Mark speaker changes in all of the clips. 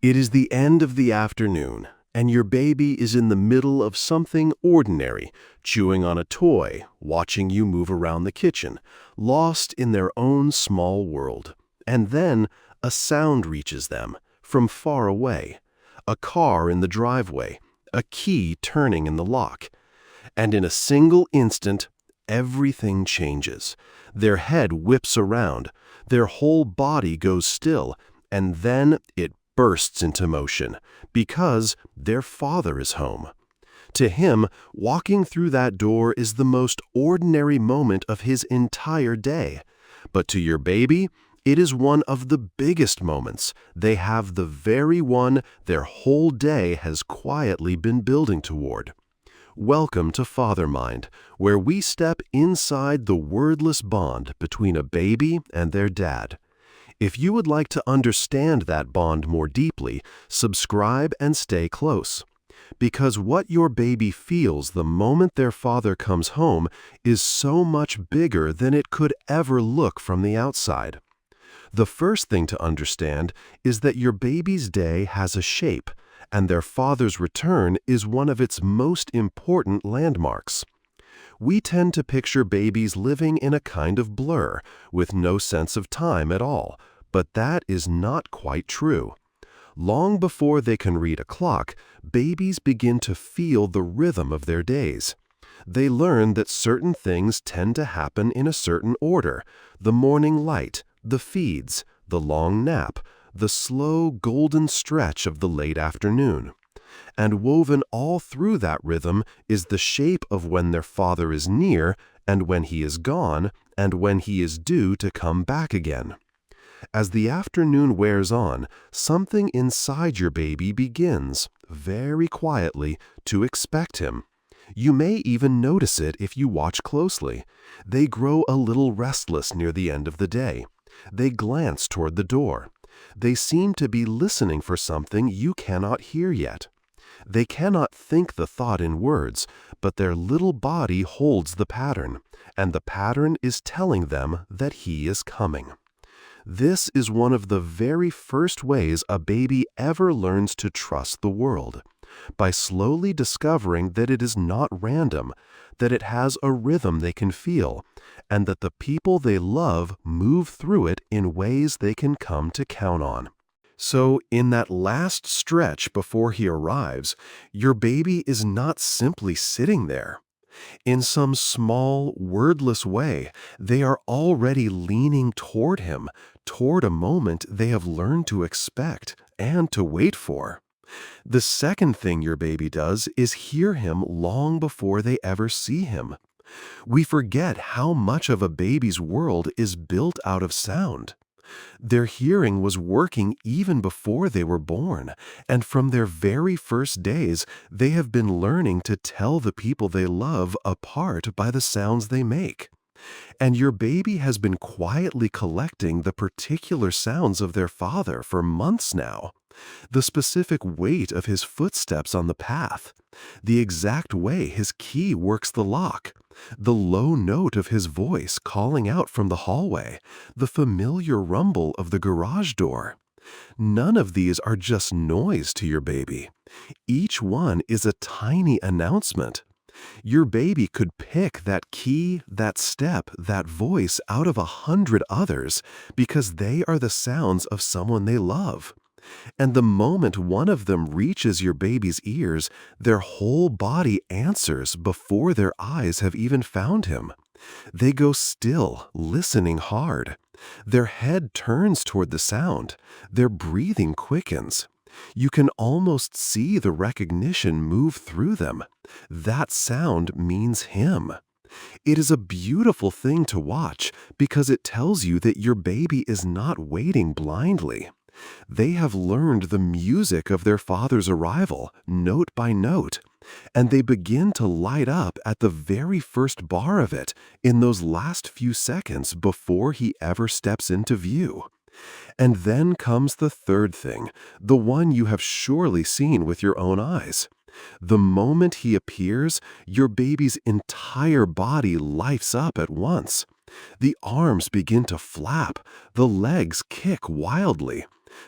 Speaker 1: It is the end of the afternoon, and your baby is in the middle of something ordinary, chewing on a toy, watching you move around the kitchen, lost in their own small world. And then a sound reaches them, from far away. A car in the driveway, a key turning in the lock. And in a single instant, everything changes. Their head whips around, their whole body goes still, and then it bursts into motion, because their father is home. To him, walking through that door is the most ordinary moment of his entire day. But to your baby, it is one of the biggest moments. They have the very one their whole day has quietly been building toward. Welcome to Father Mind, where we step inside the wordless bond between a baby and their dad. If you would like to understand that bond more deeply, subscribe and stay close. Because what your baby feels the moment their father comes home is so much bigger than it could ever look from the outside. The first thing to understand is that your baby's day has a shape, and their father's return is one of its most important landmarks. We tend to picture babies living in a kind of blur, with no sense of time at all, but that is not quite true. Long before they can read a clock, babies begin to feel the rhythm of their days. They learn that certain things tend to happen in a certain order: the morning light, the feeds, the long nap, the slow golden stretch of the late afternoon. And woven all through that rhythm is the shape of when their father is near, and when he is gone, and when he is due to come back again. As the afternoon wears on, something inside your baby begins, very quietly, to expect him. You may even notice it if you watch closely. They grow a little restless near the end of the day. They glance toward the door. They seem to be listening for something you cannot hear yet. They cannot think the thought in words, but their little body holds the pattern, and the pattern is telling them that he is coming. This is one of the very first ways a baby ever learns to trust the world, by slowly discovering that it is not random, that it has a rhythm they can feel, and that the people they love move through it in ways they can come to count on. So, in that last stretch before he arrives, your baby is not simply sitting there. In some small, wordless way, they are already leaning toward him, toward a moment they have learned to expect and to wait for. The second thing your baby does is hear him long before they ever see him. We forget how much of a baby's world is built out of sound. Their hearing was working even before they were born, and from their very first days, they have been learning to tell the people they love apart by the sounds they make. And your baby has been quietly collecting the particular sounds of their father for months now. The specific weight of his footsteps on the path, the exact way his key works the lock, the low note of his voice calling out from the hallway, the familiar rumble of the garage door. None of these are just noise to your baby. Each one is a tiny announcement. Your baby could pick that key, that step, that voice out of 100 others because they are the sounds of someone they love. And the moment one of them reaches your baby's ears, their whole body answers before their eyes have even found him. They go still, listening hard. Their head turns toward the sound. Their breathing quickens. You can almost see the recognition move through them. That sound means him. It is a beautiful thing to watch because it tells you that your baby is not waiting blindly. They have learned the music of their father's arrival, note by note, and they begin to light up at the very first bar of it in those last few seconds before he ever steps into view. And then comes the third thing, the one you have surely seen with your own eyes. The moment he appears, your baby's entire body lights up at once. The arms begin to flap, the legs kick wildly,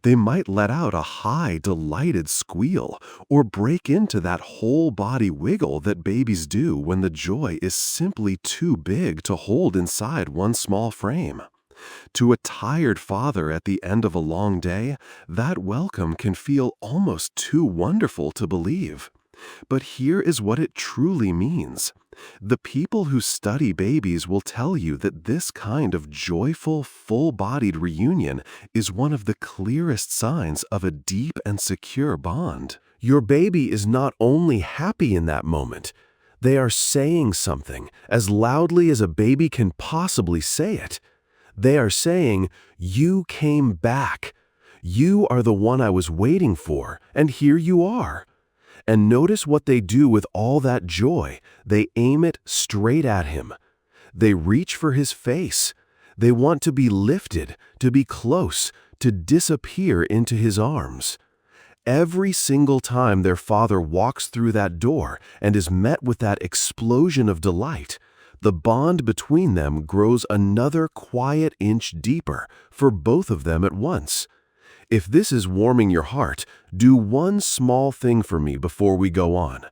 Speaker 1: They might let out a high, delighted squeal or break into that whole body wiggle that babies do when the joy is simply too big to hold inside one small frame. To a tired father at the end of a long day, that welcome can feel almost too wonderful to believe. But here is what it truly means. The people who study babies will tell you that this kind of joyful, full-bodied reunion is one of the clearest signs of a deep and secure bond. Your baby is not only happy in that moment, they are saying something as loudly as a baby can possibly say it. They are saying, "You came back. You are the one I was waiting for, and here you are." And notice what they do with all that joy. They aim it straight at him. They reach for his face. They want to be lifted, to be close, to disappear into his arms. Every single time their father walks through that door and is met with that explosion of delight, the bond between them grows another quiet inch deeper for both of them at once. If this is warming your heart, do one small thing for me before we go on.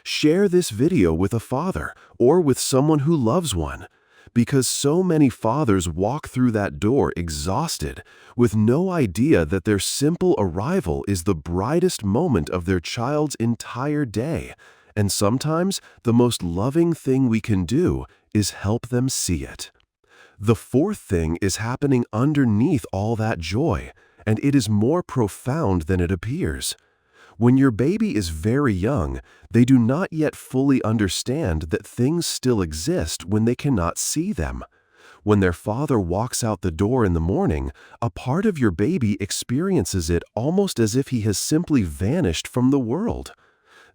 Speaker 1: Share this video with a father or with someone who loves one, because so many fathers walk through that door exhausted, with no idea that their simple arrival is the brightest moment of their child's entire day, and sometimes the most loving thing we can do is help them see it. The fourth thing is happening underneath all that joy, and it is more profound than it appears. When your baby is very young, they do not yet fully understand that things still exist when they cannot see them. When their father walks out the door in the morning, a part of your baby experiences it almost as if he has simply vanished from the world.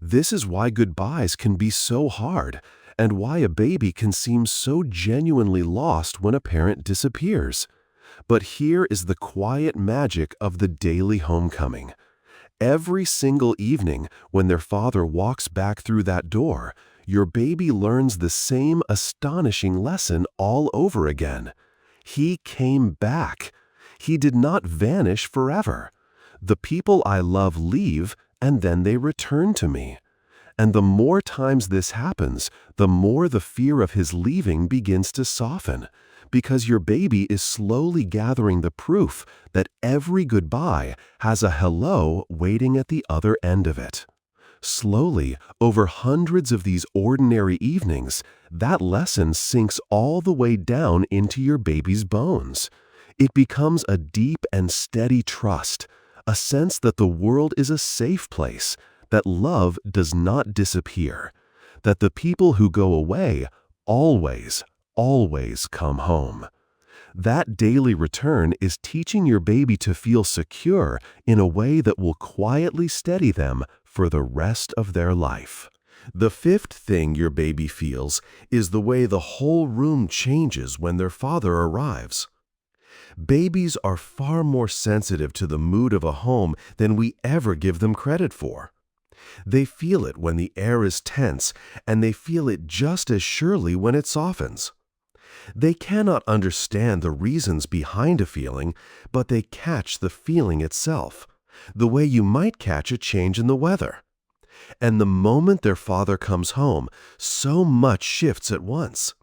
Speaker 1: This is why goodbyes can be so hard, and why a baby can seem so genuinely lost when a parent disappears. But here is the quiet magic of the daily homecoming. Every single evening, when their father walks back through that door, your baby learns the same astonishing lesson all over again. He came back. He did not vanish forever. The people I love leave, and then they return to me. And the more times this happens, the more the fear of his leaving begins to soften, because your baby is slowly gathering the proof that every goodbye has a hello waiting at the other end of it. Slowly, over hundreds of these ordinary evenings, that lesson sinks all the way down into your baby's bones. It becomes a deep and steady trust, a sense that the world is a safe place, that love does not disappear, that the people who go away always come home. That daily return is teaching your baby to feel secure in a way that will quietly steady them for the rest of their life. The fifth thing your baby feels is the way the whole room changes when their father arrives. Babies are far more sensitive to the mood of a home than we ever give them credit for. They feel it when the air is tense, and they feel it just as surely when it softens. They cannot understand the reasons behind a feeling, but they catch the feeling itself, the way you might catch a change in the weather. And the moment their father comes home, so much shifts at once.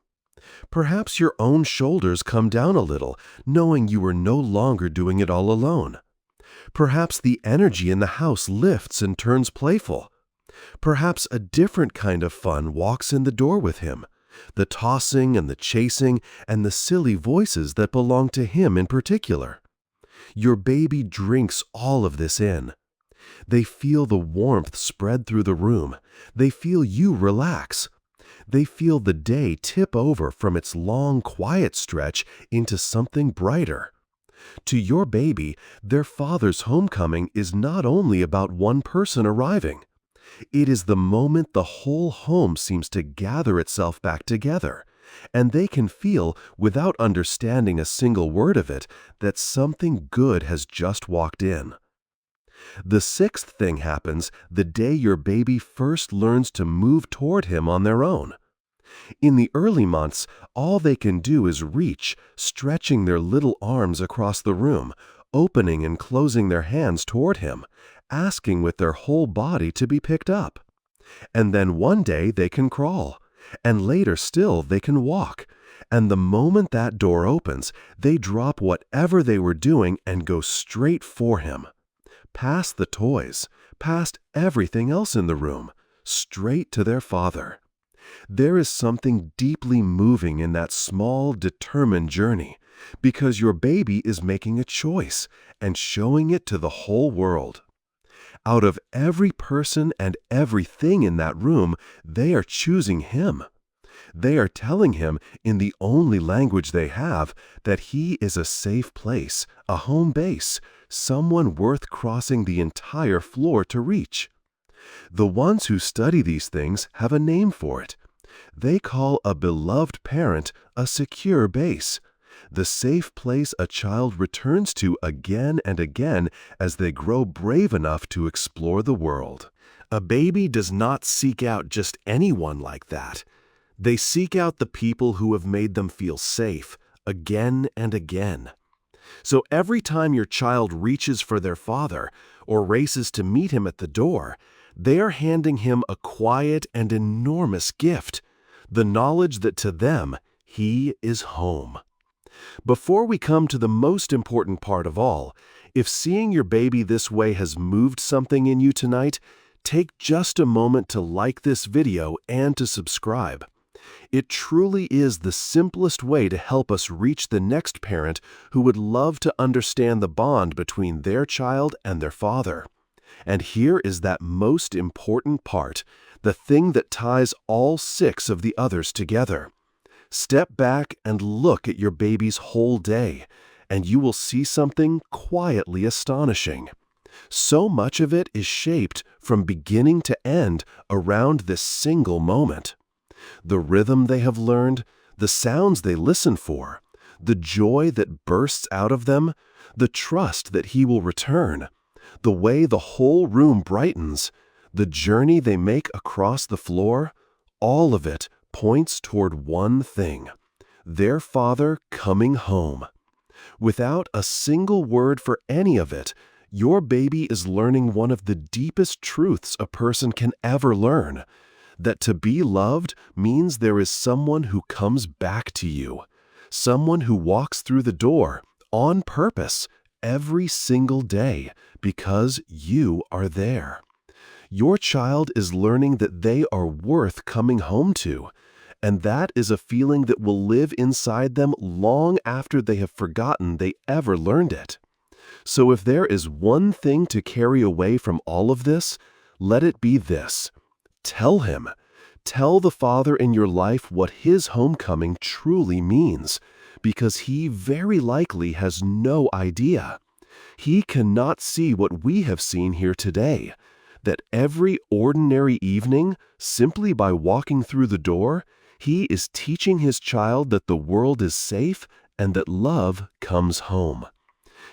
Speaker 1: Perhaps your own shoulders come down a little, knowing you are no longer doing it all alone. Perhaps the energy in the house lifts and turns playful. Perhaps a different kind of fun walks in the door with him, the tossing and the chasing and the silly voices that belong to him in particular. Your baby drinks all of this in. They feel the warmth spread through the room. They feel you relax. They feel the day tip over from its long, quiet stretch into something brighter. To your baby, their father's homecoming is not only about one person arriving. It is the moment the whole home seems to gather itself back together, and they can feel, without understanding a single word of it, that something good has just walked in. The sixth thing happens the day your baby first learns to move toward him on their own. In the early months, all they can do is reach, stretching their little arms across the room, opening and closing their hands toward him, asking with their whole body to be picked up. And then one day they can crawl, and later still they can walk. And the moment that door opens, they drop whatever they were doing and go straight for him. Past the toys, past everything else in the room, straight to their father. There is something deeply moving in that small, determined journey, because your baby is making a choice and showing it to the whole world. Out of every person and everything in that room, they are choosing him. They are telling him, in the only language they have, that he is a safe place, a home base, someone worth crossing the entire floor to reach. The ones who study these things have a name for it. They call a beloved parent a secure base, the safe place a child returns to again and again as they grow brave enough to explore the world. A baby does not seek out just anyone like that. They seek out the people who have made them feel safe again and again. So every time your child reaches for their father or races to meet him at the door, they are handing him a quiet and enormous gift, the knowledge that to them, he is home. Before we come to the most important part of all, if seeing your baby this way has moved something in you tonight, take just a moment to like this video and to subscribe. It truly is the simplest way to help us reach the next parent who would love to understand the bond between their child and their father. And here is that most important part, the thing that ties all 6 of the others together. Step back and look at your baby's whole day, and you will see something quietly astonishing. So much of it is shaped from beginning to end around this single moment. The rhythm they have learned, the sounds they listen for, the joy that bursts out of them, the trust that he will return, the way the whole room brightens, the journey they make across the floor, all of it points toward one thing: their father coming home. Without a single word for any of it, your baby is learning one of the deepest truths a person can ever learn: that to be loved means there is someone who comes back to you, someone who walks through the door on purpose every single day because you are there. Your child is learning that they are worth coming home to, and that is a feeling that will live inside them long after they have forgotten they ever learned it. So if there is one thing to carry away from all of this, let it be this: tell him. Tell the father in your life what his homecoming truly means, because he very likely has no idea. He cannot see what we have seen here today, that every ordinary evening, simply by walking through the door, he is teaching his child that the world is safe and that love comes home.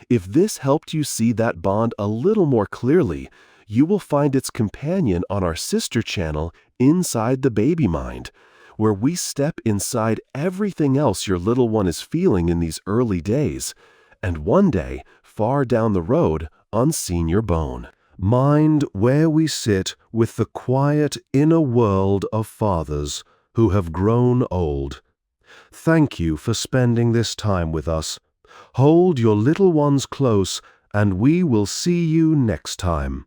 Speaker 1: If this helped you see that bond a little more clearly, you will find its companion on our sister channel, Inside the Baby Mind, where we step inside everything else your little one is feeling in these early days, and one day, far down the road, on Senior Bone. Mind, where we sit with the quiet inner world of fathers who have grown old. Thank you for spending this time with us. Hold your little ones close, and we will see you next time.